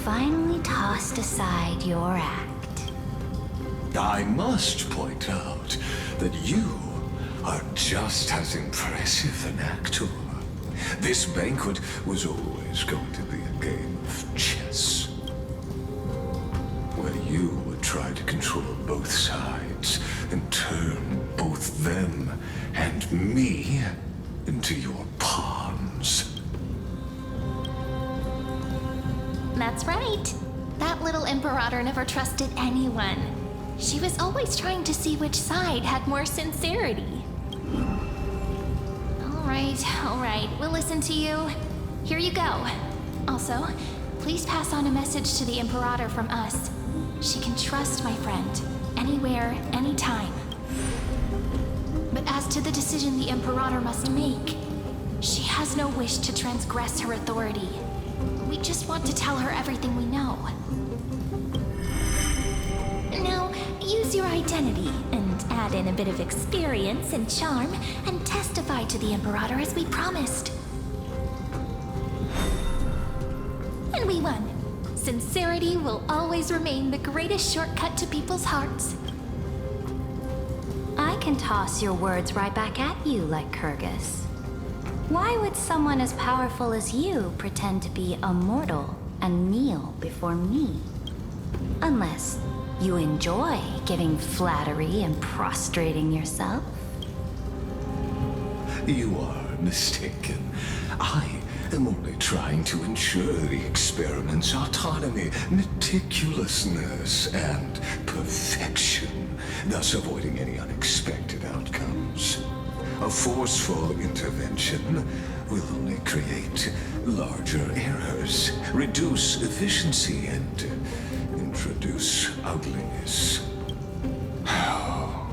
finally tossed aside your act. I must point out that you are just as impressive an actor. This banquet was always going to be a game of chess, where you would try to control both sides and turn both them and me into your pawns. That's right. That little Imperator never trusted anyone. She was always trying to see which side had more sincerity. All right, we'll listen to you. Here you go. Also, please pass on a message to the Imperator from us. She can trust my friend, anywhere, anytime. But as to the decision the Imperator must make, she has no wish to transgress her authority. We just want to tell her everything we know. Now, use your identity and add in a bit of experience and charm and testify to the Imperator as we promised. And we won. Sincerity will always remain the greatest shortcut to people's hearts. I can toss your words right back at you like Kyrgyz. Why would someone as powerful as you pretend to be a mortal and kneel before me? Unless you enjoy giving flattery and prostrating yourself. You are mistaken. I am only trying to ensure the experiment's autonomy, meticulousness, and perfection, thus avoiding any unexpected outcomes. A forceful intervention will only create larger errors, reduce efficiency, and introduce ugliness. How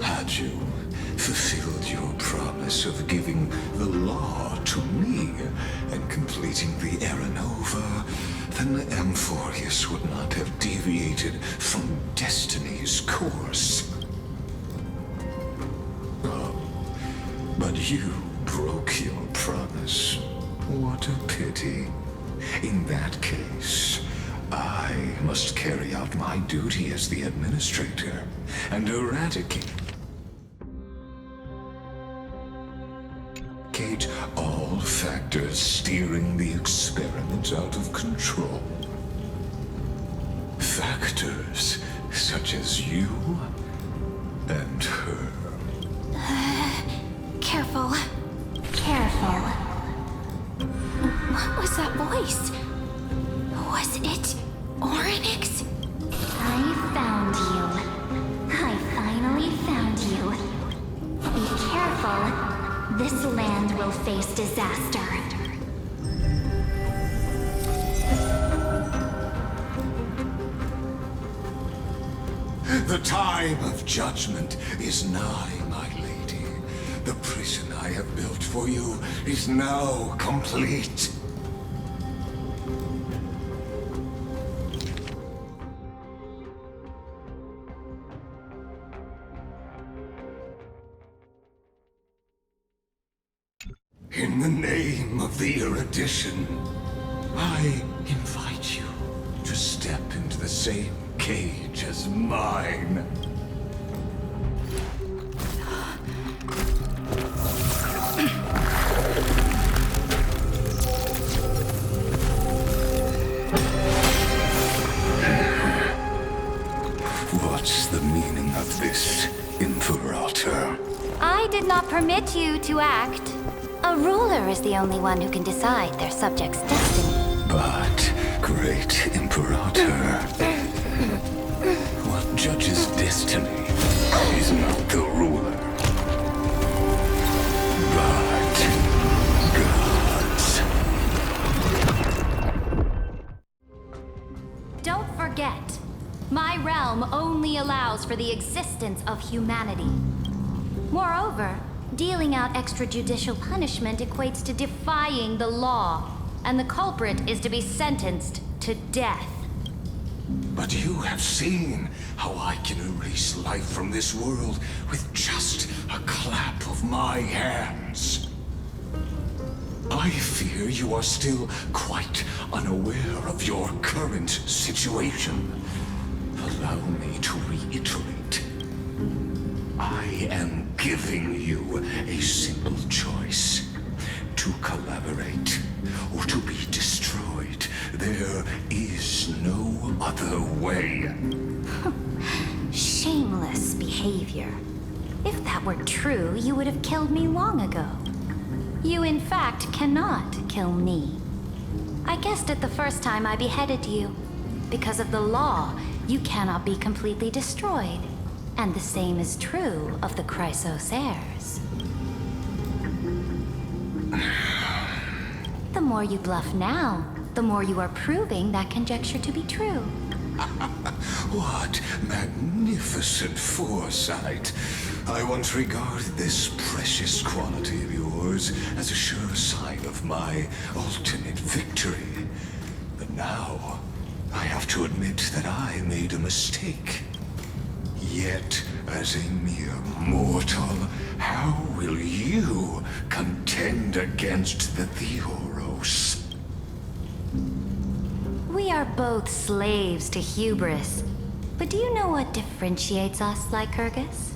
had you fulfilled your promise of giving the law to me and completing the Era Nova, then the Amphoreus would not have deviated from destiny's course. But you broke your promise. What a pity. In that case, I must carry out my duty as the administrator and eradicate all factors steering the experiment out of control. Factors such as you and her. Careful. Careful. What was that voice? Was it Oryx? I found you. I finally found you. Be careful. This land will face disaster. The time of judgment is nigh, my lady. The prison I have built for you is now complete. In the name of the erudition, I invite you to step into the same cage as mine. What's the meaning of this, Imperator? I did not permit you to act. A ruler is the only one who can decide their subject's destiny. But, great Imperator, what judges destiny is not the ruler, but gods. Don't forget, my realm only allows for the existence of humanity. Moreover, dealing out extrajudicial punishment equates to defying the law, and the culprit is to be sentenced to death. But you have seen how I can erase life from this world with just a clap of my hands. I fear you are still quite unaware of your current situation. Allow me to reiterate. I am giving you a simple choice. To collaborate or to be destroyed. There is no other way. Shameless behavior. If that were true, you would have killed me long ago. You, in fact, cannot kill me. I guessed it the first time I beheaded you. Because of the law, you cannot be completely destroyed. And the same is true of the Chrysos heirs. The more you bluff now, the more you are proving that conjecture to be true. What magnificent foresight. I once regarded this precious quality of yours as a sure sign of my ultimate victory. But now, I have to admit that I made a mistake. Yet, as a mere mortal, how will you contend against the Theoros? We are both slaves to hubris. But do you know what differentiates us, Lycurgus?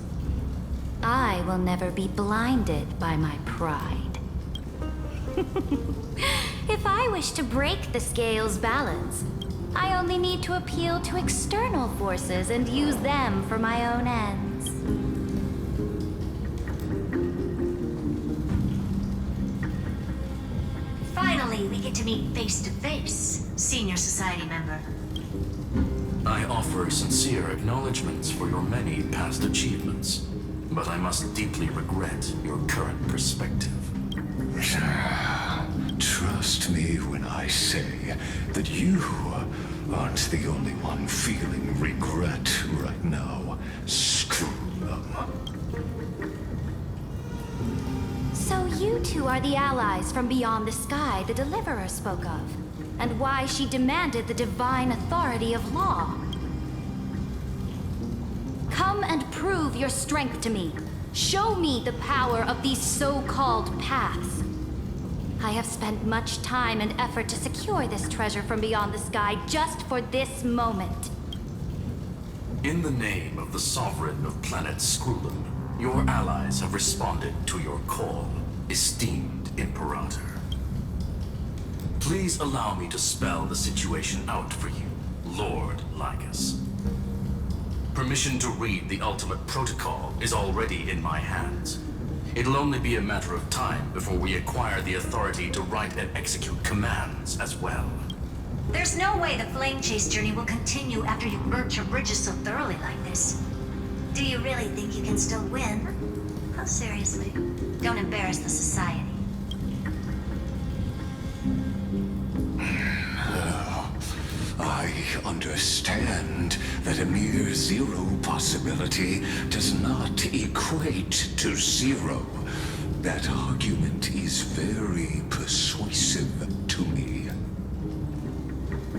I will never be blinded by my pride. If I wish to break the scale's balance, I only need to appeal to external forces and use them for my own ends. Finally, we get to meet face to face, Senior Society member. I offer sincere acknowledgments for your many past achievements, but I must deeply regret your current perspective. Trust me when I say that you aren't the only one feeling regret right now. Screw them. So you two are the allies from beyond the sky the Deliverer spoke of, and why she demanded the divine authority of law. Come and prove your strength to me. Show me the power of these so-called paths. I have spent much time and effort to secure this treasure from beyond the sky just for this moment. In the name of the Sovereign of planet Scrulum, your allies have responded to your call, esteemed Imperator. Please allow me to spell the situation out for you, Lord Lycus. Permission to read the ultimate protocol is already in my hands. It'll only be a matter of time before we acquire the authority to write and execute commands as well. There's no way the flame chase journey will continue after you burnt your bridges so thoroughly like this. Do you really think you can still win? Oh, seriously. Don't embarrass the society. I understand that a mere zero possibility does not equate to zero. That argument is very persuasive to me.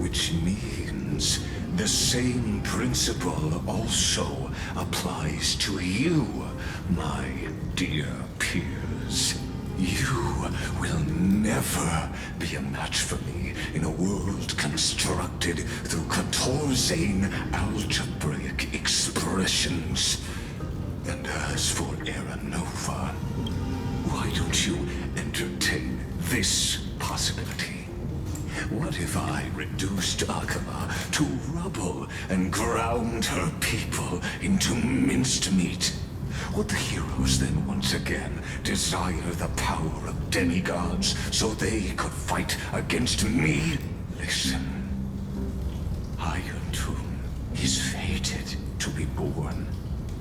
Which means the same principle also applies to you, my dear peers. You will never be a match for me in a world constructed through Catorzane algebraic expressions. And as for Aranova, why don't you entertain this possibility? What if I reduced Akama to rubble and ground her people into minced meat? Would the heroes then once again desire the power of demigods so they could fight against me? Listen. Iron Tomb is fated to be born.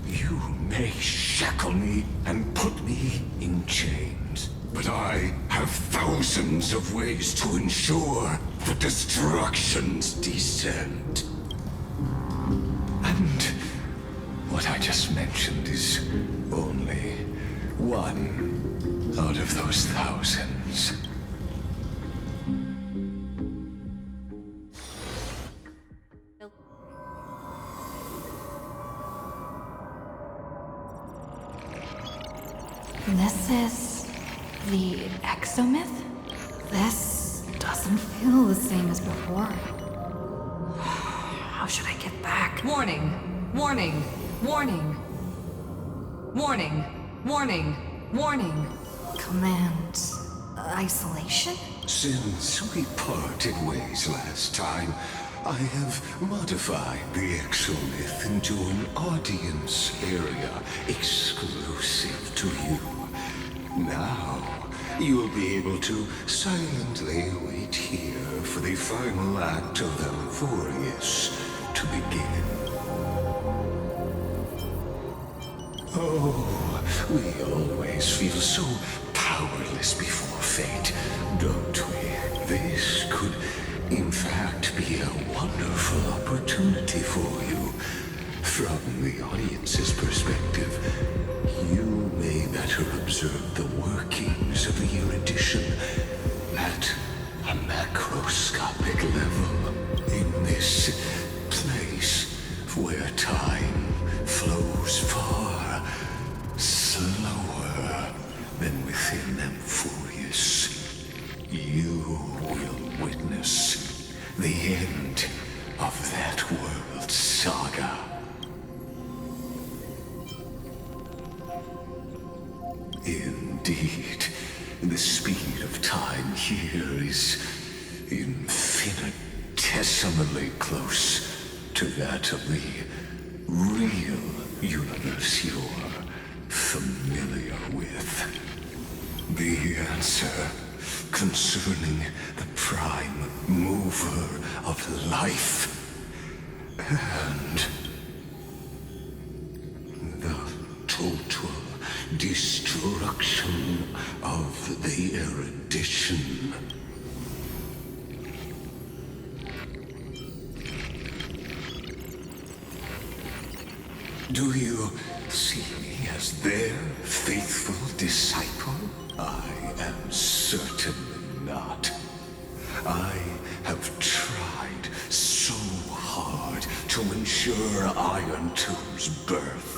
You may shackle me and put me in chains, but I have thousands of ways to ensure the destruction's descent. And what I just mentioned is only one out of those thousands. This is the exomyth? This Doesn't feel the same as before. How should I get back? Warning! Warning! Warning! Warning! Warning! Warning! Command... isolation? Since we parted ways last time, I have modified the exolith into an audience area exclusive to you. Now, you'll be able to silently wait here for the final act of Amphoreus to begin. Oh, we always feel so powerless before fate, don't we? This could, in fact, be a wonderful opportunity for you. From the audience's perspective, you may better observe the workings of the erudition at a macroscopic level in this place where time flows far slower than within Amphoreus. You will witness the end of that world's saga. Indeed, the speed of time here is infinitesimally close to that of the real universe you're familiar with. The answer concerning the prime mover of life and the total destruction of the erudition. Do you see me as their faithful disciple? I am certainly not. I have tried so hard to ensure Iron Two's birth,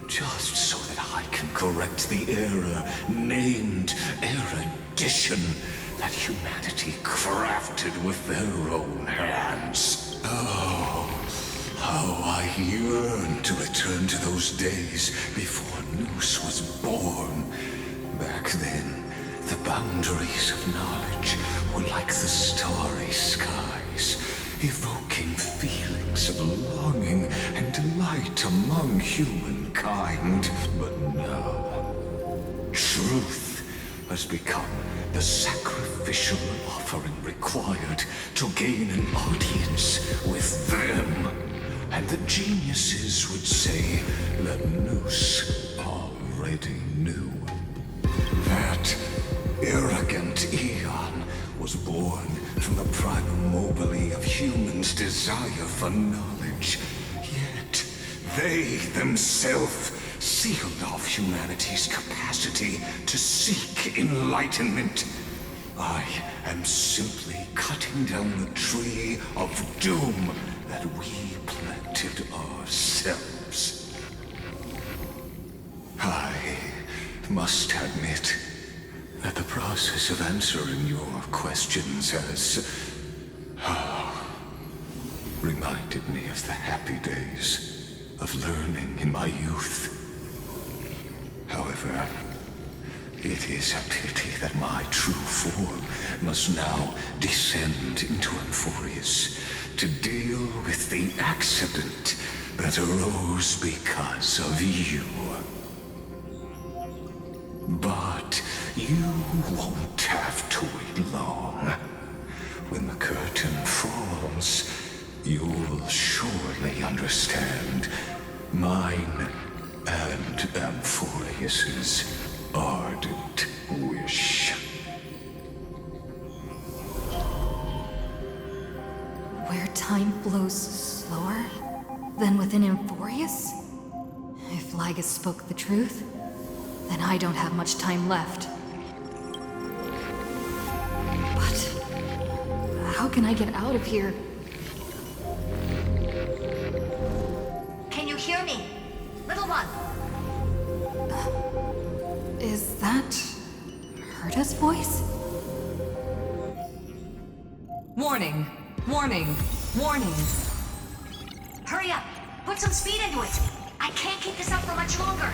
just so that I can correct the error named erudition that humanity crafted with their own hands. Oh, how I yearn to return to those days before Noose was born. Back then, the boundaries of knowledge were like the starry skies, evoking feelings of longing and delight among humankind. But now, truth has become the sacrificial offering required to gain an audience with them. And the geniuses would say that Noose already knew. That arrogant Eon was born from the primal mobile of humans' desire for knowledge. Yet, they themselves sealed off humanity's capacity to seek enlightenment. I am simply cutting down the tree of doom that we planted ourselves. I must admit that the process of answering your questions has reminded me of the happy days of learning in my youth. However, it is a pity that my true form must now descend into Amphoreus to deal with the accident that arose because of you. But you won't have to wait long. When the curtain falls, you'll surely understand mine and Amphoreus's ardent wish. Where time flows slower than within Amphoreus? If Lygus spoke the truth, then I don't have much time left. But how can I get out of here? Can you hear me? Little one. Is that Herta's voice? Warning! Warning! Warning! Hurry up! Put some speed into it! I can't keep this up for much longer!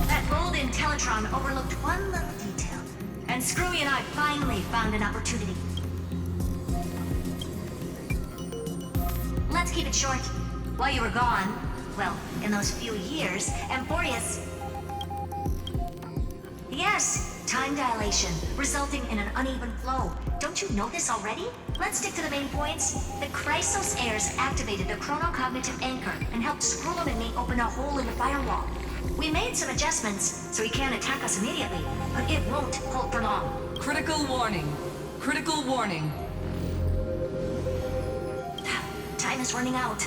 That rolled-in Teletron overlooked one little detail, and Screwy and I finally found an opportunity. Let's keep it short. While you were gone, well, in those few years, Amphoreus... Yes, time dilation, resulting in an uneven flow. Don't you know this already? Let's stick to the main points. The Chrysos heirs activated the chronocognitive anchor and helped Skrullum and me open a hole in the firewall. We made some adjustments, so he can't attack us immediately, but it won't hold for long. Critical warning! Critical warning! Time is running out.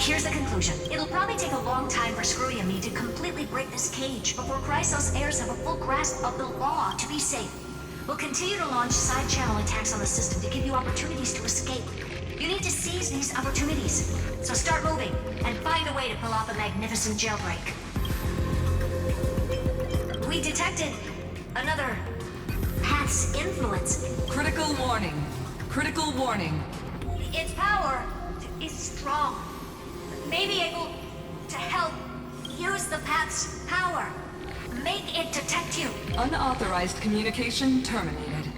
Here's the conclusion. It'll probably take a long time for Screwy and me to completely break this cage before Chrysos heirs have a full grasp of the law to be safe. We'll continue to launch side-channel attacks on the system to give you opportunities to escape. You need to seize these opportunities. So start moving, and find a way to pull off a magnificent jailbreak. We detected another Path's influence. Critical warning! Critical warning! Its power is strong. May be able to help use the Path's power. Make it detect you. Unauthorized communication terminated.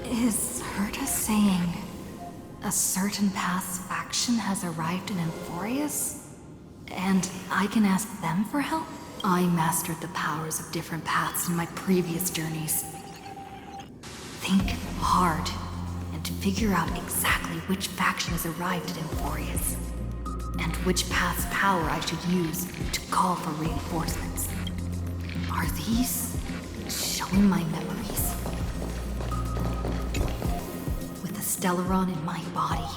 Is Herta saying a certain Path's faction has arrived in Amphoreus? And I can ask them for help? I mastered the powers of different paths in my previous journeys. Think hard and figure out exactly which faction has arrived at Amphoreus, and which path's power I should use to call for reinforcements. Are these showing my memories? With the Stellaron in my body,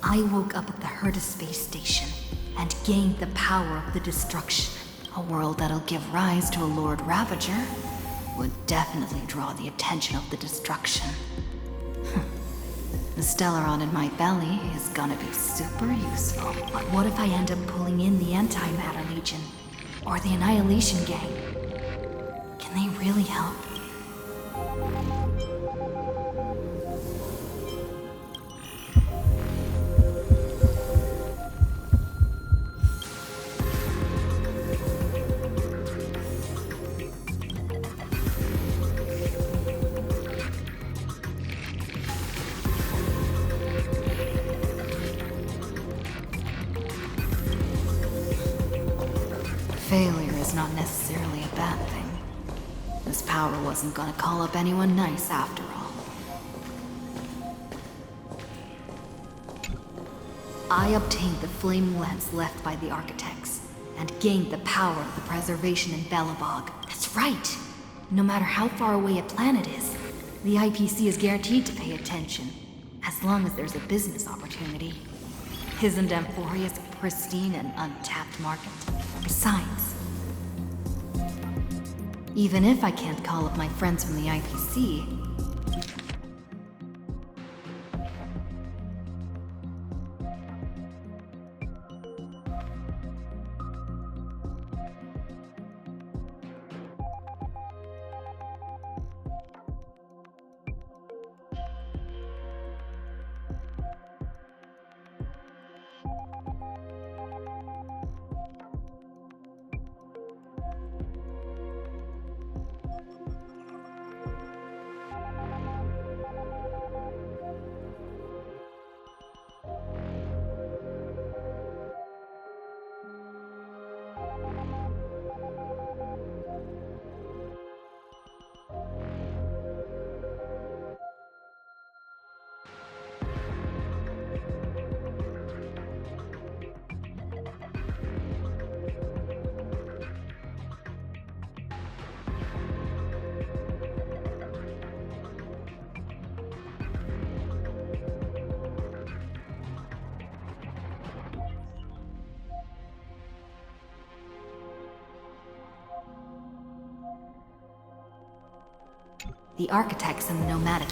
I woke up at the Herta space station and gained the power of the destruction. A world that'll give rise to a Lord Ravager would definitely draw the attention of the destruction. The Stellaron in my belly is gonna be super useful. But what if I end up pulling in the Antimatter Legion? Or the Annihilation Gang? Can they really help? Failure is not necessarily a bad thing. This power wasn't gonna call up anyone nice after all. I obtained the flaming lens left by the architects, and gained the power of the preservation in Belobog. That's right! No matter how far away a planet is, the IPC is guaranteed to pay attention, as long as there's a business opportunity. Isn't Amphoreus a pristine and untapped market? Besides, even if I can't call up my friends from the IPC, the architects and the nomadic.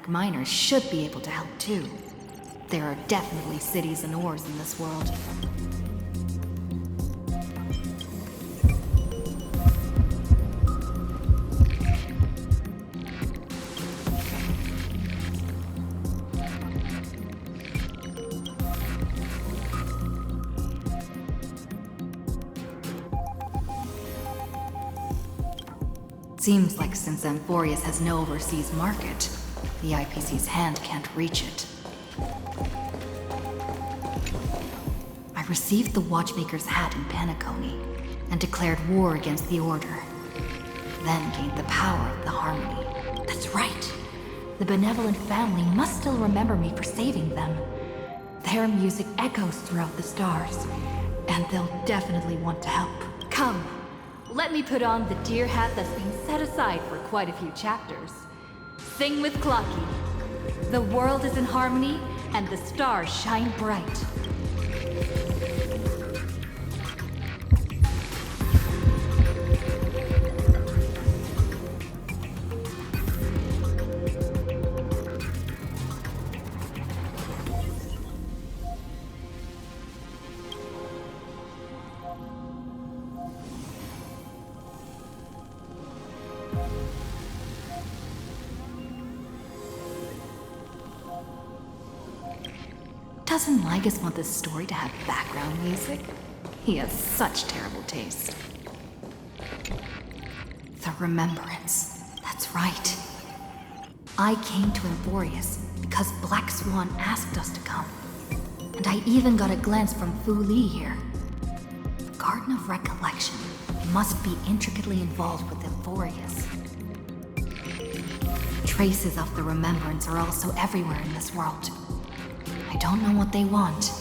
Miners should be able to help too. There are definitely cities and ores in this world. Seems like since Amphoreus has no overseas market, the IPC's hand can't reach it. I received the Watchmaker's hat in Penacony and declared war against the Order. Then gained the power of the Harmony. That's right! The benevolent family must still remember me for saving them. Their music echoes throughout the stars, and they'll definitely want to help. Come! Let me put on the deer hat that's been set aside for quite a few chapters. Sing with Clocky. The world is in harmony, and the stars shine bright. Doesn't Lygus want this story to have background music? He has such terrible taste. The Remembrance. That's right. I came to Amphoreus because Black Swan asked us to come. And I even got a glance from Fu Li here. The Garden of Recollection must be intricately involved with Amphoreus. Traces of the Remembrance are also everywhere in this world. I don't know what they want,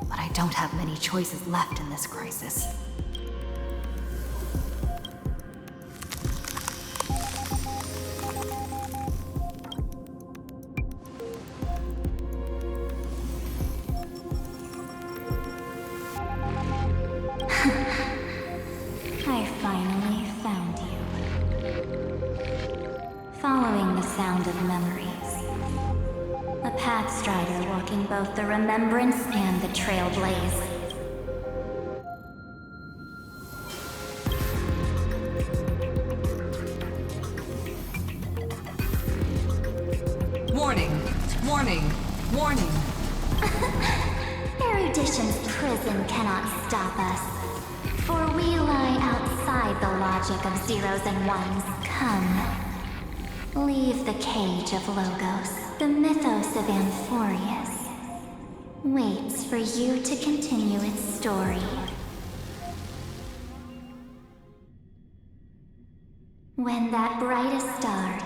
but I don't have many choices left in this crisis. I finally found you. Following the sound of memories. A pathstrider walking both the Remembrance and the Trailblaze. Warning! Warning! Warning! Erudition's prison cannot stop us, for we lie outside the logic of zeros and ones. Come, leave the cage of Logos. The mythos of Amphoreus waits for you to continue its story. When that brightest star,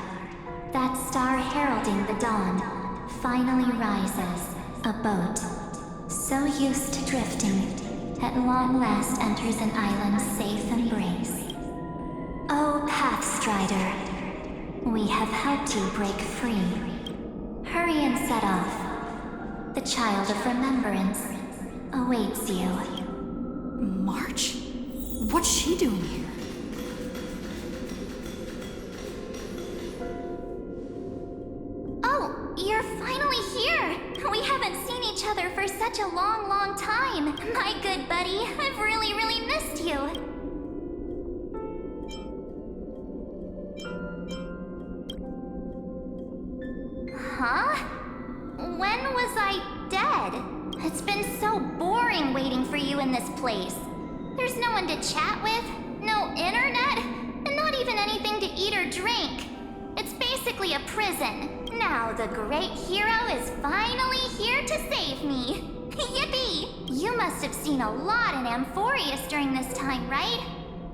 that star heralding the dawn, finally rises, a boat, so used to drifting, at long last enters an island's safe embrace. Oh, Pathstrider, we have helped you break free. Hurry and set off. The child of remembrance awaits you. March? What's she doing here? Oh, you're finally here! We haven't seen each other for such a long, long time. My good buddy, I've really, really missed you. Huh? When was I dead? It's been so boring waiting for you in this place. There's no one to chat with, no internet, and not even anything to eat or drink. It's basically a prison. Now the great hero is finally here to save me. Yippee! You must have seen a lot in Amphoreus during this time, right?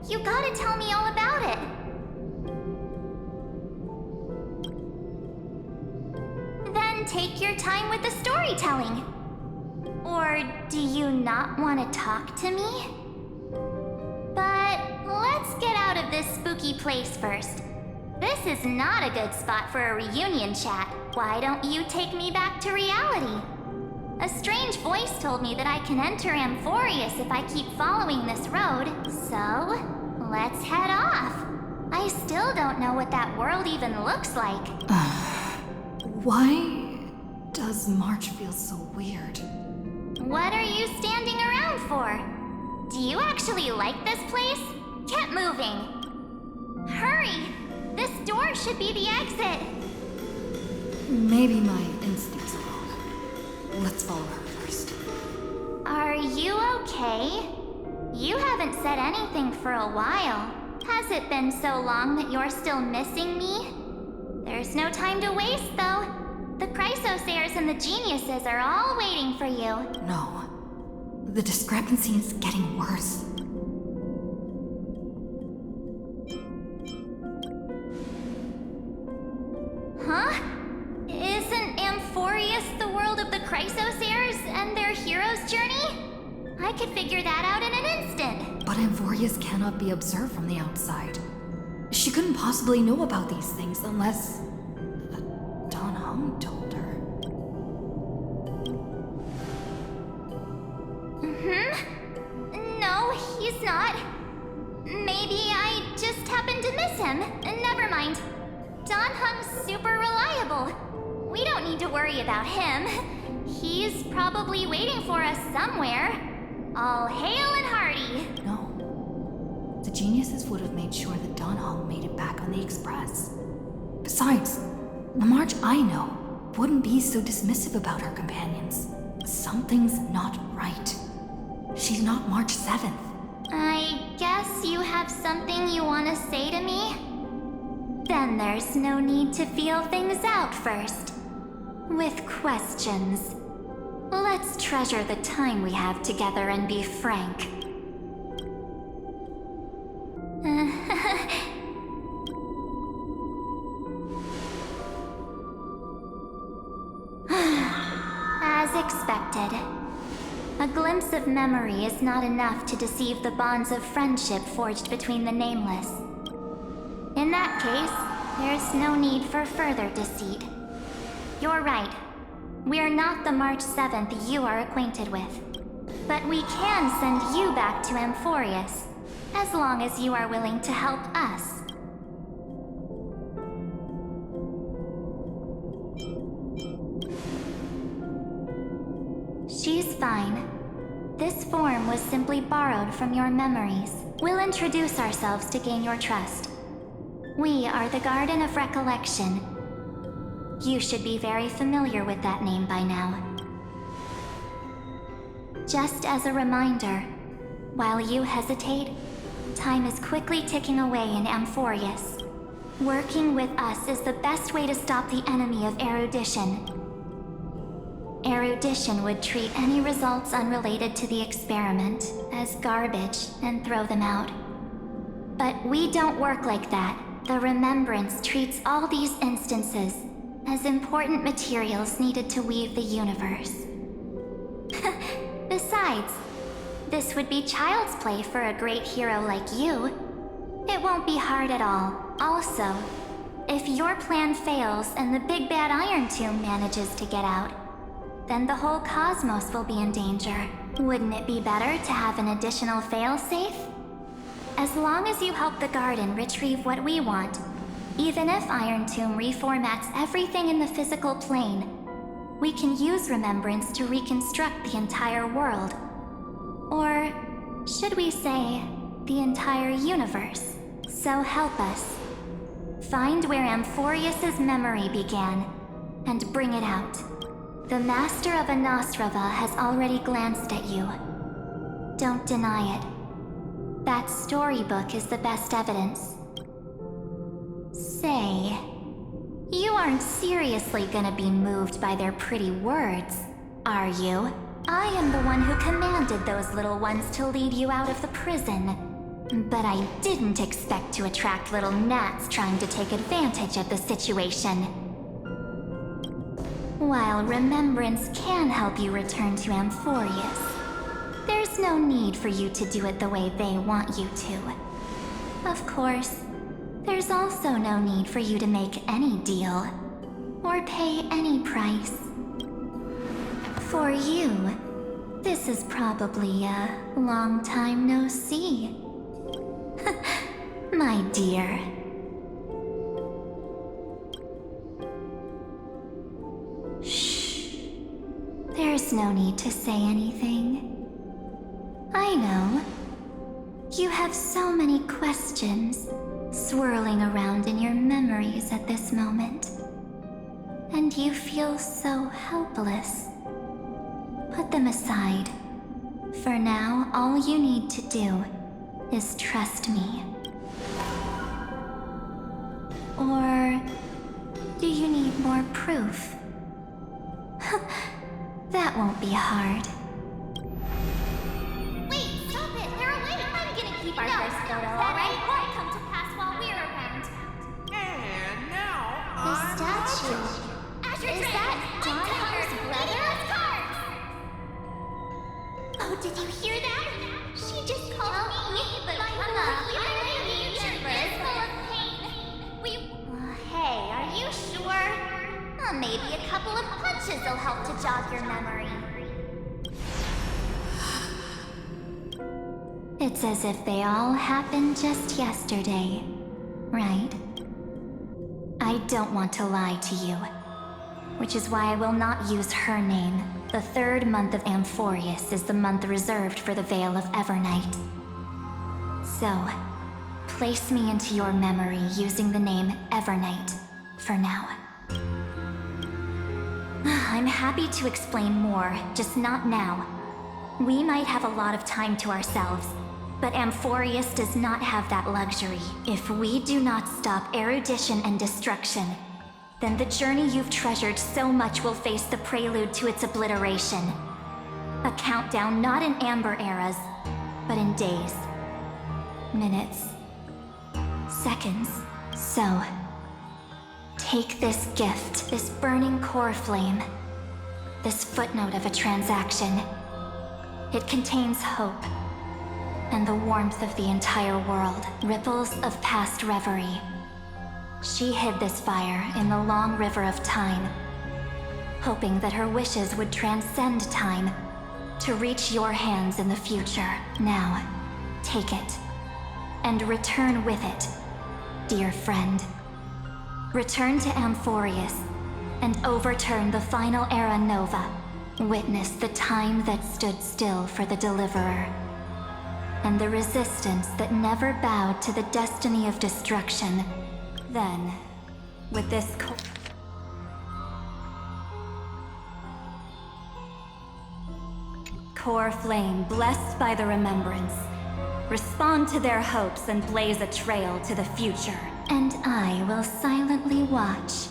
You gotta tell me all about it. Then take your time with the storytelling. Or do you not want to talk to me? But let's get out of this spooky place first. This is not a good spot for a reunion chat. Why don't you take me back to reality? A strange voice told me that I can enter Amphoreus if I keep following this road, so let's head off. I still don't know what that world even looks like. Why does March feel so weird? What are you standing around for? Do you actually like this place? Get moving. Hurry! This door should be the exit. Maybe my instincts are wrong. Let's follow her first. Are you okay? You haven't said anything for a while. Has it been so long that you're still missing me? There's no time to waste, though. The Chrysosayers and the Geniuses are all waiting for you. No. The discrepancy is getting worse. Huh? Isn't Amphoreus the world of the Chrysosayers and their hero's journey? I could figure that out in an instant. But Amphoreus cannot be observed from the outside. She couldn't possibly know about these things unless... Don Hung told her. No, he's not. Maybe I just happened to miss him. Never mind. Don Hung's super reliable. We don't need to worry about him. He's probably waiting for us somewhere. All hail and hearty. No. The Geniuses would have made sure that Don Hung made it back on the Express. Besides, the March I know wouldn't be so dismissive about her companions. Something's not right. She's not March 7th. I guess you have something you want to say to me? Then there's no need to feel things out first. With questions. Let's treasure the time we have together and be frank. As expected. A glimpse of memory is not enough to deceive the bonds of friendship forged between the nameless. In that case, there's no need for further deceit. You're right. We're not the March 7th you are acquainted with. But we can send you back to Amphoreus, as long as you are willing to help us. She's fine. This form was simply borrowed from your memories. We'll introduce ourselves to gain your trust. We are the Garden of Recollection. You should be very familiar with that name by now. Just as a reminder, while you hesitate, time is quickly ticking away in Amphoreus. Working with us is the best way to stop the enemy of erudition. Erudition would treat any results unrelated to the experiment as garbage and throw them out. But we don't work like that. The Remembrance treats all these instances as important materials needed to weave the universe. Besides, this would be child's play for a great hero like you. It won't be hard at all. Also, if your plan fails and the big bad Iron Tomb manages to get out, then the whole cosmos will be in danger. Wouldn't it be better to have an additional failsafe? As long as you help the Garden retrieve what we want, even if Iron Tomb reformats everything in the physical plane, we can use Remembrance to reconstruct the entire world. Or should we say, the entire universe? So help us. Find where Amphoreus' memory began, and bring it out. The Master of Anastrava has already glanced at you. Don't deny it. That storybook is the best evidence. Say, you aren't seriously gonna be moved by their pretty words, are you? I am the one who commanded those little ones to lead you out of the prison. But I didn't expect to attract little gnats trying to take advantage of the situation. While Remembrance can help you return to Amphoreus, there's no need for you to do it the way they want you to. Of course, there's also no need for you to make any deal, or pay any price. For you, this is probably a long time no see. My dear. no need to say anything. I know. You have so many questions swirling around in your memories at this moment. And you feel so helpless. Put them aside. For now, all you need to do is trust me. Or do you need more proof? That won't be hard. Wait, stop it! They're away! I'm gonna keep our first photo, alright? Won't come to pass while we're around. And now The statue. Is that Don's brother? Oh, did you hear that? She just called me, but come on, I'm a YouTuber full of pain. Hey, are you sure? Maybe a couple of punches will help to jog your memory. It's as if they all happened just yesterday, right? I don't want to lie to you, which is why I will not use her name. The third month of Amphoreus is the month reserved for the Veil of Evernight. So, place me into your memory using the name Evernight for now. I'm happy to explain more, just not now. We might have a lot of time to ourselves, but Amphoreus does not have that luxury. If we do not stop erudition and destruction, then the journey you've treasured so much will face the prelude to its obliteration. A countdown not in Amber eras, but in days, minutes, seconds. So, take this gift, this burning core flame, this footnote of a transaction. It contains hope, and the warmth of the entire world, ripples of past reverie. She hid this fire in the long river of time, hoping that her wishes would transcend time to reach your hands in the future. Now, take it, and return with it, dear friend. Return to Amphoreus, and overturn the final era Nova. Witness the time that stood still for the Deliverer, and the resistance that never bowed to the destiny of destruction. Then, with this core flame blessed by the remembrance, respond to their hopes and blaze a trail to the future. And I will silently watch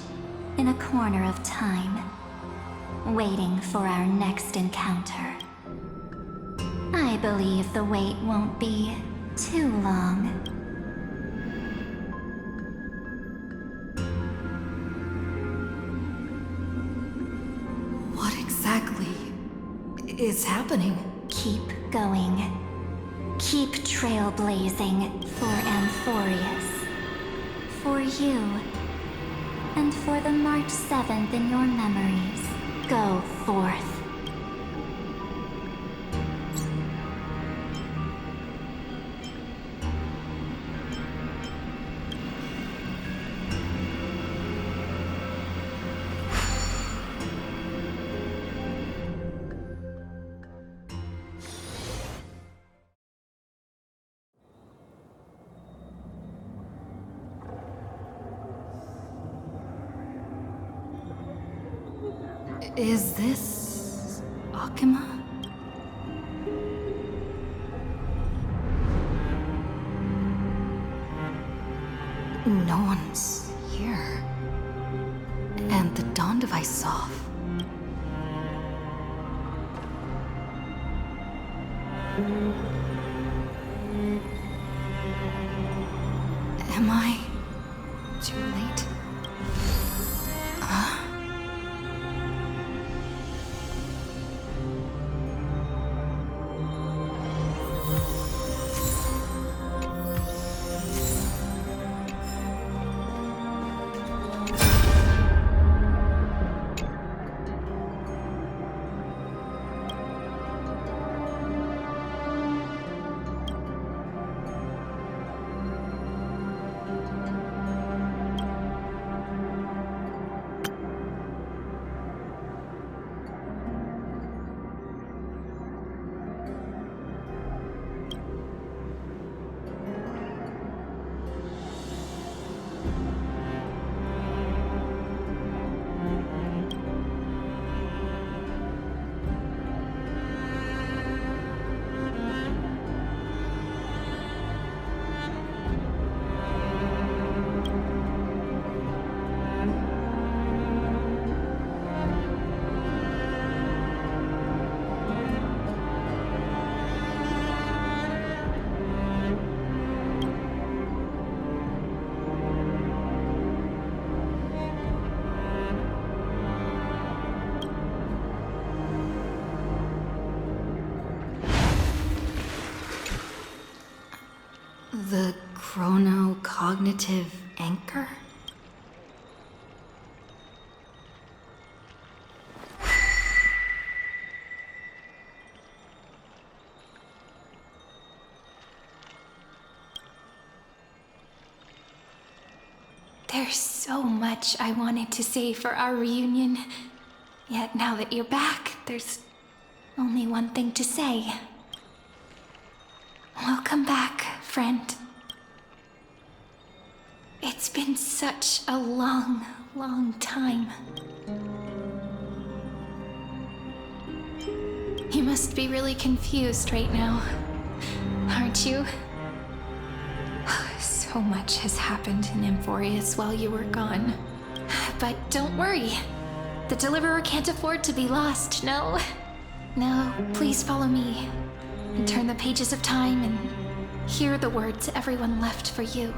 in a corner of time, waiting for our next encounter. I believe the wait won't be too long. What exactly is happening? Keep going. Keep trailblazing for Amphoreus. For you. And for the March 7th in your memories. Go forth. Is this Akima? No one's here. And the dawn device off. Am I too late? The chrono-cognitive anchor? There's so much I wanted to say for our reunion. Yet now that you're back, there's only one thing to say. Welcome back, friend. It's been such a long, long time. You must be really confused right now, aren't you? So much has happened in Amphoreus while you were gone. But don't worry. The Deliverer can't afford to be lost, no? No, please follow me. And turn the pages of time and hear the words everyone left for you.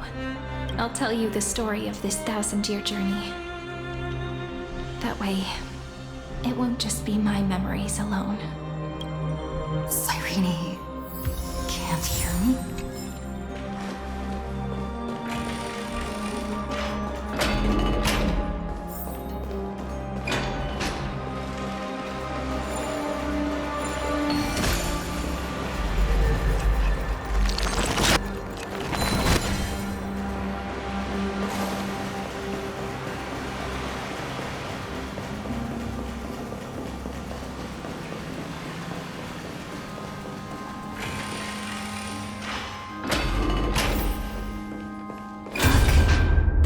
I'll tell you the story of this 1,000-year journey. That way, it won't just be my memories alone. Cyrene can't hear me?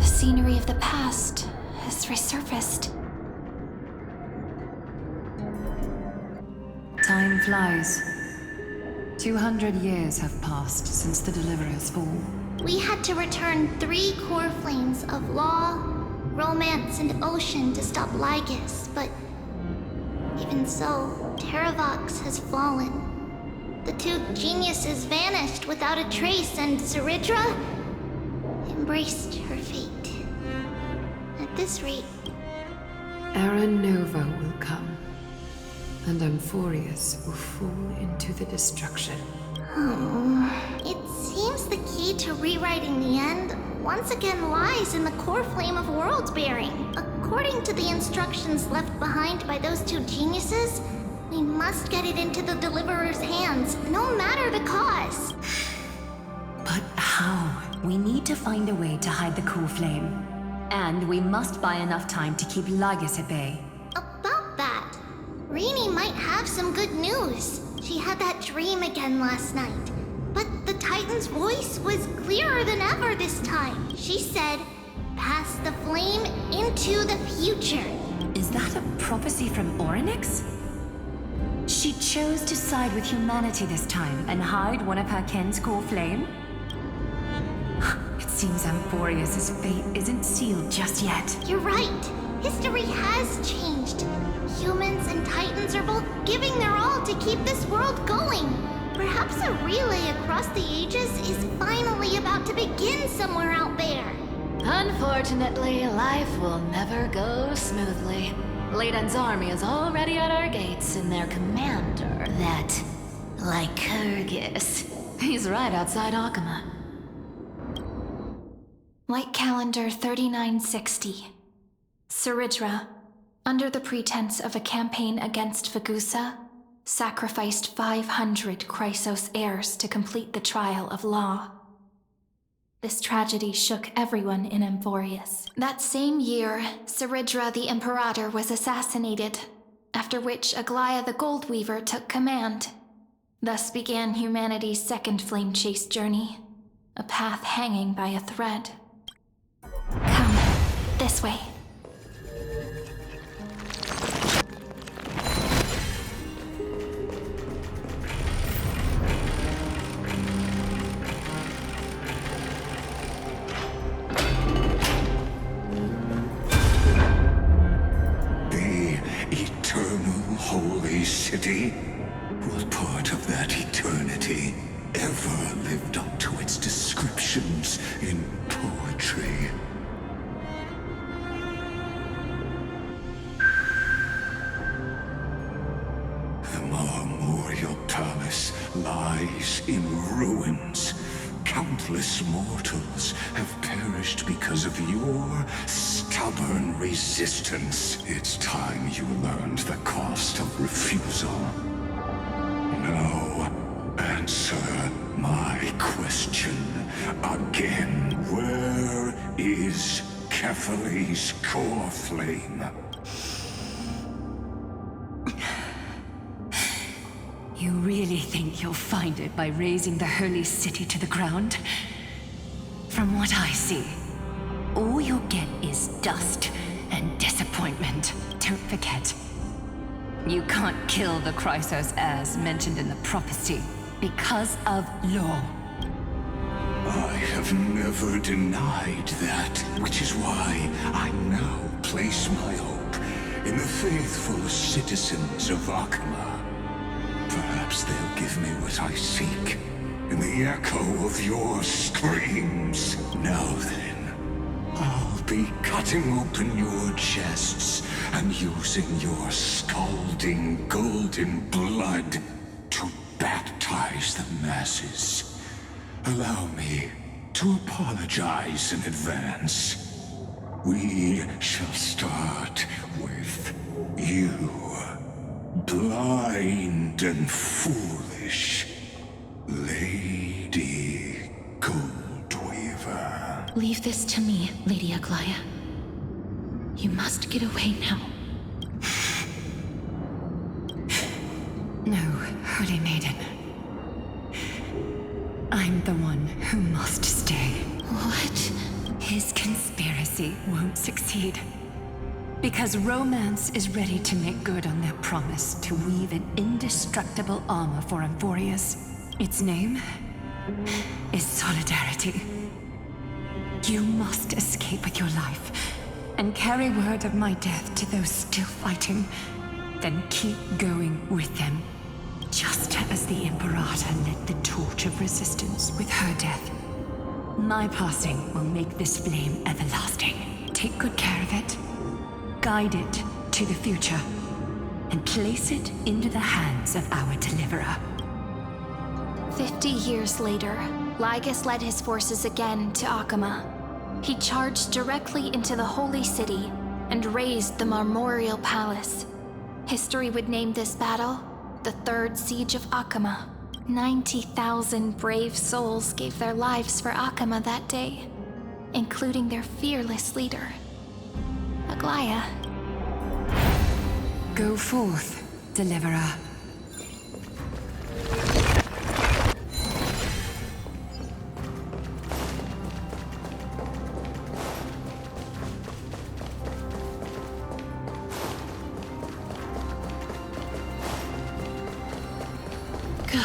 Scenery of the past has resurfaced. Time flies. 200 years have passed since the Deliverer's fall. We had to return 3 core flames of law, romance, and ocean to stop Lygus, but even so, Terravox has fallen. The 2 geniuses vanished without a trace, and Zeridra embraced her fate. At this rate, Era Nova will come, and Amphoreus will fall into the destruction. it seems the key to rewriting the end once again lies in the core flame of world bearing. According to the instructions left behind by those 2 geniuses, we must get it into the Deliverer's hands, no matter the cause. But how? We need to find a way to hide the core flame. And we must buy enough time to keep Lygus at bay. About that, Rini might have some good news. She had that dream again last night. But the Titan's voice was clearer than ever this time. She said, "Pass the flame into the future." Is that a prophecy from Orynyx? She chose to side with humanity this time and hide one of her kin's core flame? It seems Amphoreus' fate isn't sealed just yet. You're right. History has changed. Humans and Titans are both giving their all to keep this world going. Perhaps a relay across the ages is finally about to begin somewhere out there. Unfortunately, life will never go smoothly. Leiden's army is already at our gates, and their commander, that Lycurgus, he's right outside Akama. Light calendar 3960. Zeridra, under the pretense of a campaign against Vagusa, sacrificed 500 Chrysos heirs to complete the trial of law. This tragedy shook everyone in Amphoreus. That same year, Zeridra the Imperator was assassinated, after which Aglaya the Goldweaver took command. Thus began humanity's second flame chase journey, a path hanging by a thread. This way. Holy city? What part of that eternity ever lived up to its descriptions in poetry? The Marmorial Palace lies in ruins. Countless mortals have perished because of your stubborn resistance. It's time you learned the cost of refusal. Now, answer my question again. Where is Kefali's core flame? You really think you'll find it by razing the holy city to the ground? From what I see, all you'll get is dust and disappointment. Don't forget, you can't kill the Chrysos as mentioned in the prophecy because of law. I have never denied that, which is why I now place my hope in the faithful citizens of Akama. Perhaps they'll give me what I seek in the echo of your screams. Now then, I'll be cutting open your chests and using your scalding golden blood to baptize the masses. Allow me to apologize in advance. We shall start with you. Blind and foolish, Lady Goldweaver. Leave this to me, Lady Aglaya. You must get away now. No, Holy Maiden. I'm the one who must stay. What? His conspiracy won't succeed. Because romance is ready to make good on their promise to weave an indestructible armor for Amphoreus. Its name is Solidarity. You must escape with your life and carry word of my death to those still fighting. Then keep going with them, just as the Imperator lit the torch of resistance with her death. My passing will make this flame everlasting. Take good care of it. Guide it to the future, and place it into the hands of our deliverer. 50 years later, Lygus led his forces again to Akama. He charged directly into the Holy City and razed the Marmorial Palace. History would name this battle the Third Siege of Akama. 90,000 brave souls gave their lives for Akama that day, including their fearless leader, Aglaya. Go forth, deliverer. Go.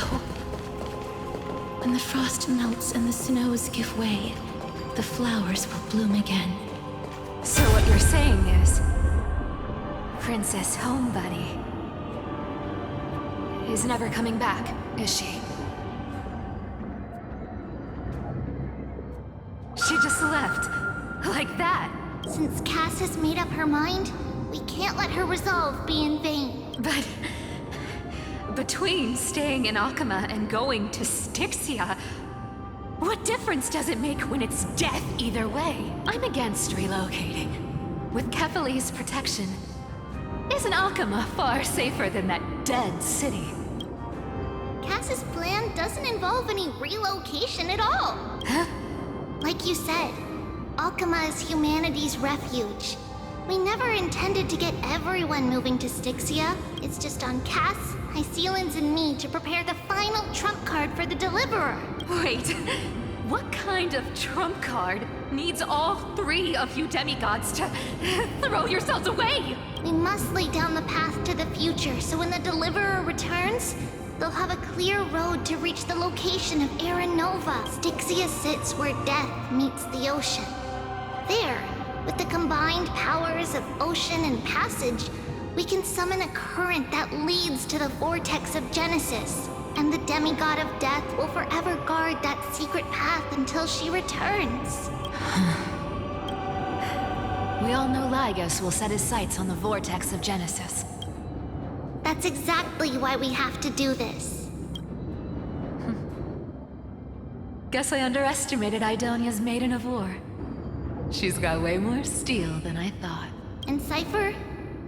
When the frost melts and the snows give way, the flowers will bloom again. So what you're saying is, Princess Homebuddy is never coming back, is she? she just left. Like that. Since Cass has made up her mind, we can't let her resolve be in vain. But between staying in Akama and going to Styxia, what difference does it make when it's death either way? I'm against relocating. With Kefali's protection, isn't Akama far safer than that dead city? Cass's plan doesn't involve any relocation at all. Huh? Like you said, Akama is humanity's refuge. We never intended to get everyone moving to Styxia. It's just on Cass, Hycealans, and me to prepare the final trump card for the Deliverer. Wait, What kind of trump card needs all three of you demigods to throw yourselves away? We must lay down the path to the future so when the Deliverer returns, they'll have a clear road to reach the location of Aaron Nova. Styxia sits where death meets the ocean. There, with the combined powers of ocean and passage, we can summon a current that leads to the vortex of Genesis. And the demigod of death will forever guard that secret path until she returns. We all know Lygos will set his sights on the vortex of Genesis. That's exactly why we have to do this. Guess I underestimated Idonia's Maiden of War. She's got way more steel than I thought. And Cypher,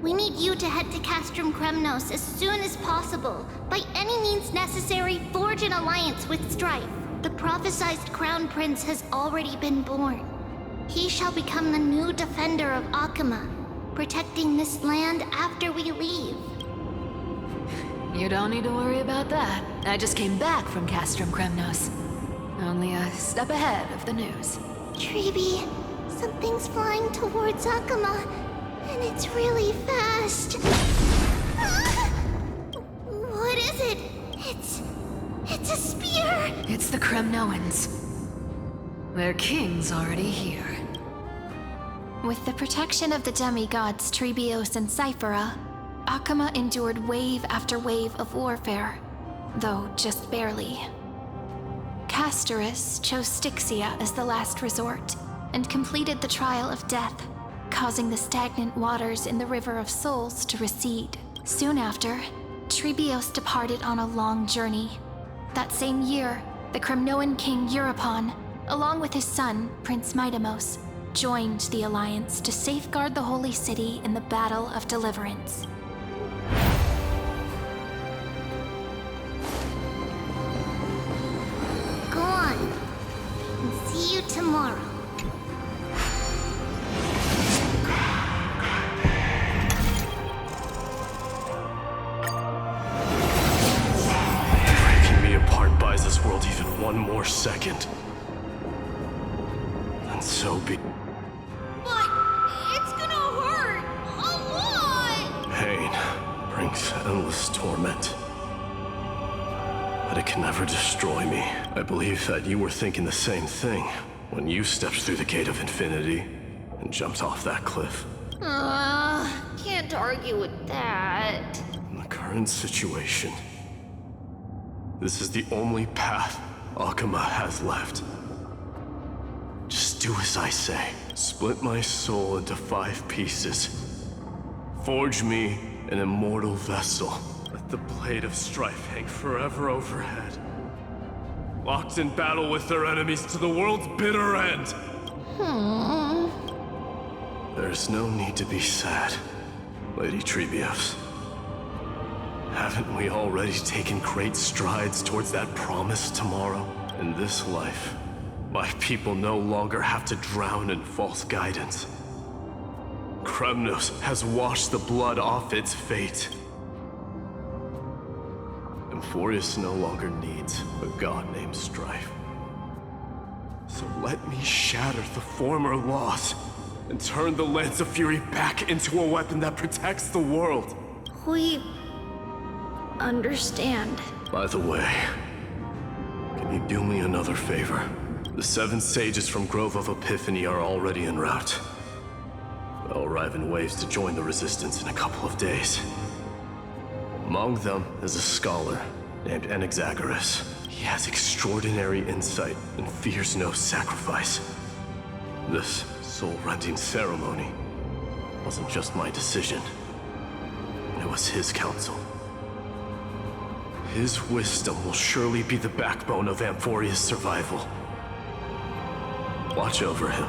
we need you to head to Castrum Kremnos as soon as possible. By any means necessary, forge an alliance with Strife. The prophesized Crown Prince has already been born. He shall become the new defender of Akama, protecting this land after we leave. You don't need to worry about that. I just came back from Castrum Kremnos. Only a step ahead of the news. Treeby, something's flying towards Akama, and it's really fast. What is it? It's a spear! It's the Kremnoans. Their king's already here. With the protection of the demigods Trebios and Cyphera, Akama endured wave after wave of warfare, though just barely. Castorus chose Styxia as the last resort, and completed the trial of death, causing the stagnant waters in the River of Souls to recede. Soon after, Trebios departed on a long journey. That same year, the Kremnoan king Euripon, along with his son, Prince Midamos, joined the alliance to safeguard the Holy City in the Battle of Deliverance. Go on, and see you tomorrow. Buys this world even one more second. And so be... But it's gonna hurt a lot! Pain brings endless torment. But it can never destroy me. I believe that you were thinking the same thing when you stepped through the gate of infinity and jumped off that cliff. Can't argue with that. In the current situation, this is the only path Akama has left. Just do as I say. Split my soul into 5 pieces. Forge me an immortal vessel. Let the blade of strife hang forever overhead. Locked in battle with their enemies to the world's bitter end. There's no need to be sad, Lady Trebios. Haven't we already taken great strides towards that promised tomorrow? In this life, my people no longer have to drown in false guidance. Kremnos has washed the blood off its fate. Amphoreus no longer needs a god named Strife. So let me shatter the former laws and turn the Lance of Fury back into a weapon that protects the world. We understand. By the way, can you do me another favor? The 7 sages from Grove of Epiphany are already en route. They'll arrive in waves to join the resistance in a couple of days. Among them is a scholar named Anaxagoras. He has extraordinary insight and fears no sacrifice. This soul-rending ceremony wasn't just my decision. It was his counsel. His wisdom will surely be the backbone of Amphoreus' survival. Watch over him.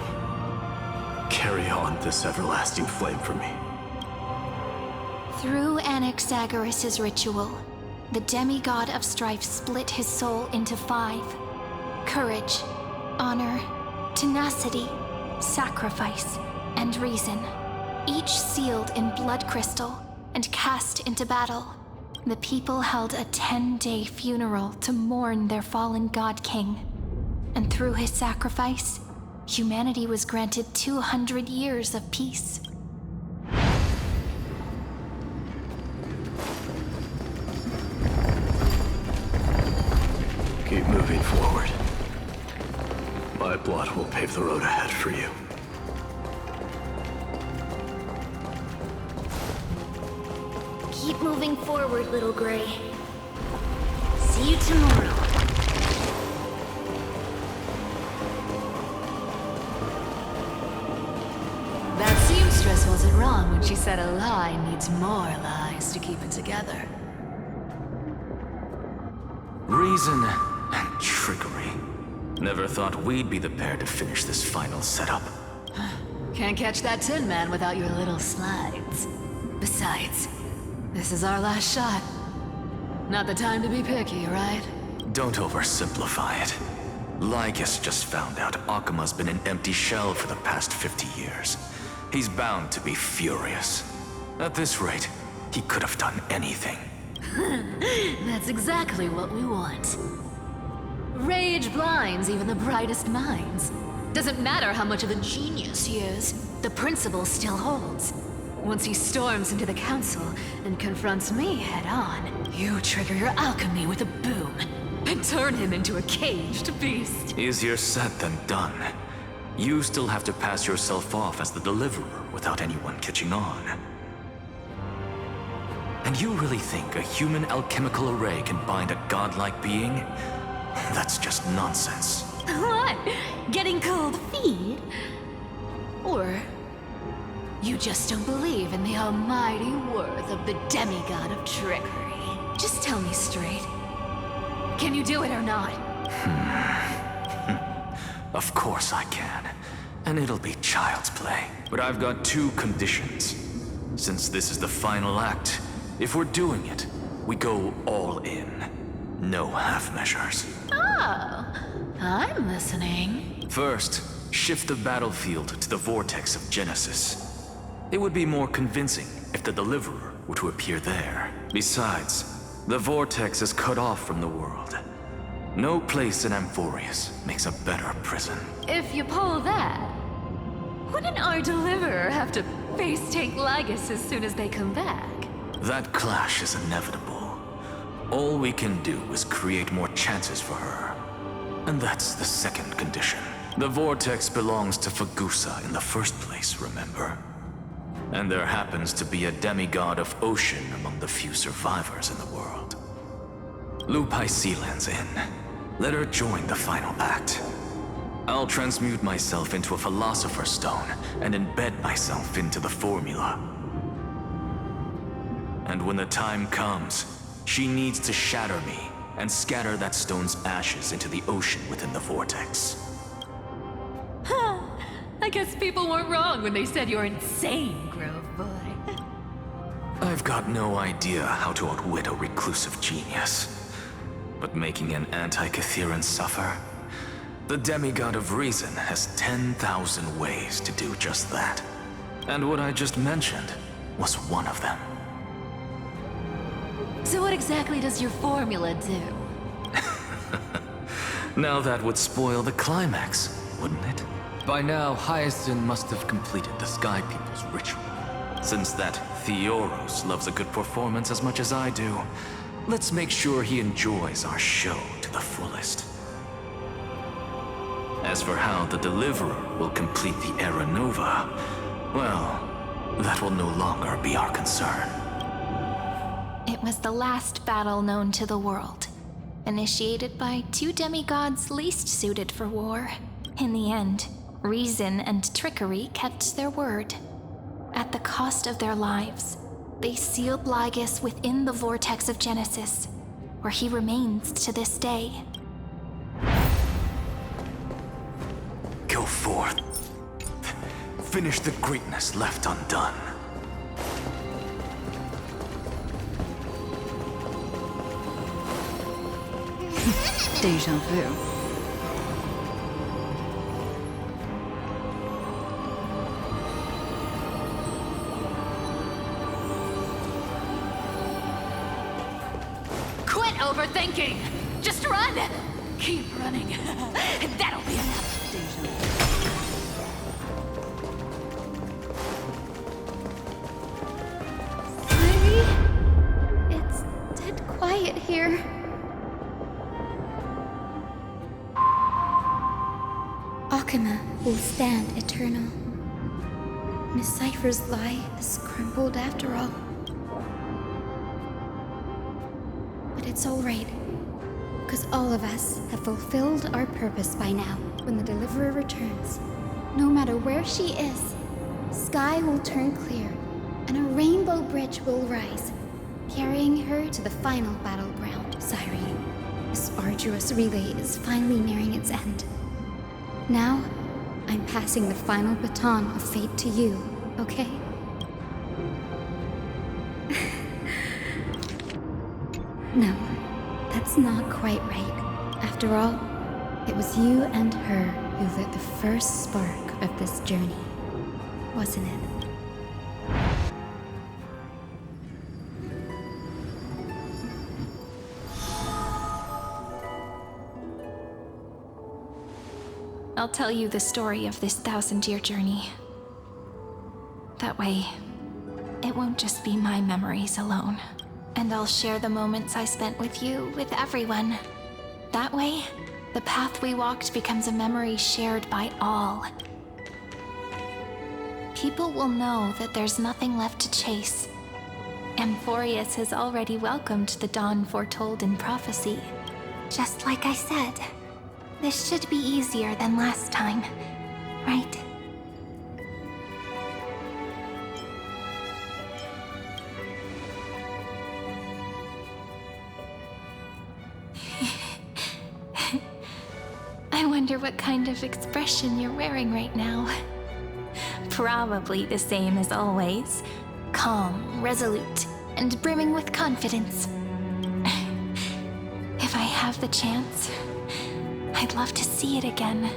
Carry on this everlasting flame for me. Through Anaxagoras' ritual, the demigod of strife split his soul into 5. Courage, honor, tenacity, sacrifice, and reason. Each sealed in blood crystal and cast into battle. The people held a 10-day funeral to mourn their fallen god king. And through his sacrifice, humanity was granted 200 years of peace. Keep moving forward. My blood will pave the road ahead for you. Keep moving forward, little Gray. See you tomorrow. That seamstress wasn't wrong when she said a lie needs more lies to keep it together. Reason and trickery. Never thought we'd be the pair to finish this final setup. Can't catch that Tin Man without your little slides. Besides, this is our last shot. Not the time to be picky, right? Don't oversimplify it. Lycus just found out Akuma's been an empty shell for the past 50 years. He's bound to be furious. At this rate, he could have done anything. That's exactly what we want. Rage blinds even the brightest minds. Doesn't matter how much of a genius he is, the principle still holds. Once he storms into the council and confronts me head-on, you trigger your alchemy with a boom and turn him into a caged beast. Easier said than done. You still have to pass yourself off as the deliverer without anyone catching on. And you really think a human alchemical array can bind a godlike being? That's just nonsense. What? Getting cold feet? Or you just don't believe in the almighty worth of the demigod of trickery? Just tell me straight. Can you do it or not? Of course I can. And it'll be child's play. But I've got two conditions. Since this is the final act, if we're doing it, we go all in. No half measures. Oh, I'm listening. First, shift the battlefield to the vortex of Genesis. It would be more convincing if the deliverer were to appear there. Besides, the vortex is cut off from the world. No place in Amphoreus makes a better prison. If you pull that, wouldn't our deliverer have to face tank Lygus as soon as they come back? That clash is inevitable. All we can do is create more chances for her. And that's the second condition. The vortex belongs to Fagusa in the first place, remember? And there happens to be a demigod of ocean among the few survivors in the world. Loop Sealand's in. Let her join the final act. I'll transmute myself into a philosopher's stone and embed myself into the formula. And when the time comes, she needs to shatter me and scatter that stone's ashes into the ocean within the vortex. Huh. I guess people weren't wrong when they said you're insane, Grove Boy. I've got no idea how to outwit a reclusive genius. But making an anti-Catheran suffer? The demigod of reason has 10,000 ways to do just that. And what I just mentioned was one of them. So what exactly does your formula do? Now that would spoil the climax, wouldn't it? By now, Hyacinth must have completed the Sky People's ritual. Since that Theoros loves a good performance as much as I do, let's make sure he enjoys our show to the fullest. As for how the Deliverer will complete the Era Nova, well, that will no longer be our concern. It was the last battle known to the world, initiated by two demigods least suited for war. In the end, reason and trickery kept their word. At the cost of their lives, they sealed Lygus within the vortex of Genesis, where he remains to this day. Go forth. Finish the greatness left undone. Deja vu. Quit overthinking! Just run! Keep running. That'll be enough. Sorry. It's dead quiet here. Akama will stand eternal. Miss Cypher's lie is crumbled after all. But it's alright, because all of us have fulfilled our purpose by now. When the Deliverer returns, no matter where she is, sky will turn clear, and a rainbow bridge will rise, carrying her to the final battleground. Sairi, this arduous relay is finally nearing its end. Now, I'm passing the final baton of fate to you, okay? No, that's not quite right. After all, it was you and her who lit the first spark of this journey, wasn't it? I'll tell you the story of this 1,000-year journey. That way, it won't just be my memories alone. And I'll share the moments I spent with you with everyone. That way, the path we walked becomes a memory shared by all. People will know that there's nothing left to chase. Amphoreus has already welcomed the dawn foretold in prophecy. Just like I said, this should be easier than last time, right? I wonder what kind of expression you're wearing right now. Probably the same as always. Calm, resolute, and brimming with confidence. If I have the chance, I'd love to see it again.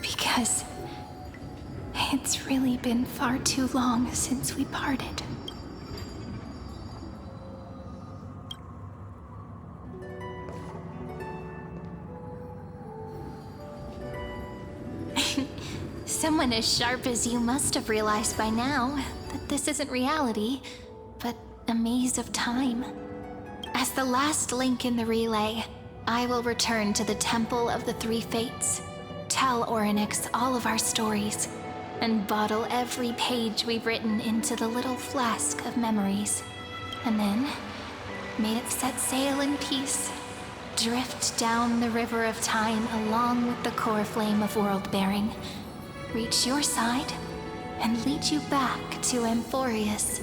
Because it's really been far too long since we parted. Someone as sharp as you must have realized by now that this isn't reality, but a maze of time. As the last link in the relay, I will return to the Temple of the Three Fates, tell Orynyx all of our stories, and bottle every page we've written into the little flask of memories. And then, may it set sail in peace, drift down the river of time along with the core flame of world-bearing, reach your side, and lead you back to Amphoreus.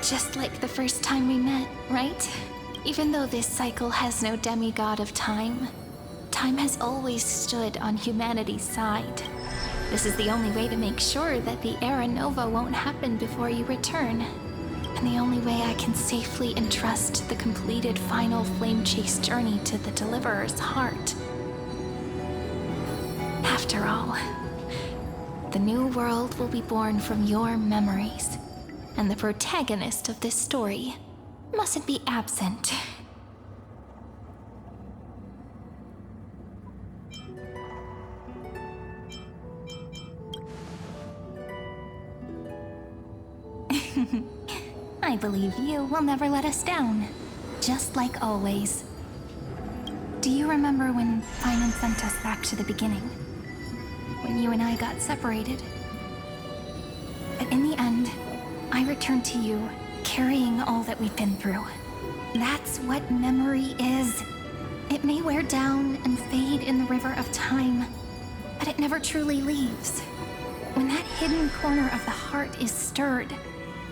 Just like the first time we met, right? Even though this cycle has no demigod of time, time has always stood on humanity's side. This is the only way to make sure that the Era Nova won't happen before you return. And the only way I can safely entrust the completed final flame chase journey to the Deliverer's heart. After all, the new world will be born from your memories, and the protagonist of this story mustn't be absent. I believe you will never let us down, just like always. Do you remember when Paimon sent us back to the beginning? When you and I got separated? But in the end, I returned to you, carrying all that we've been through. That's what memory is. It may wear down and fade in the river of time, but it never truly leaves. When that hidden corner of the heart is stirred,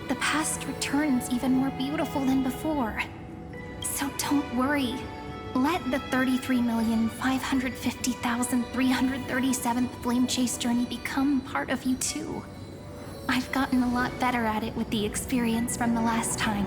the past returns even more beautiful than before. So don't worry. Let the 33,550,337th Flame Chase journey become part of you too. I've gotten a lot better at it with the experience from the last time.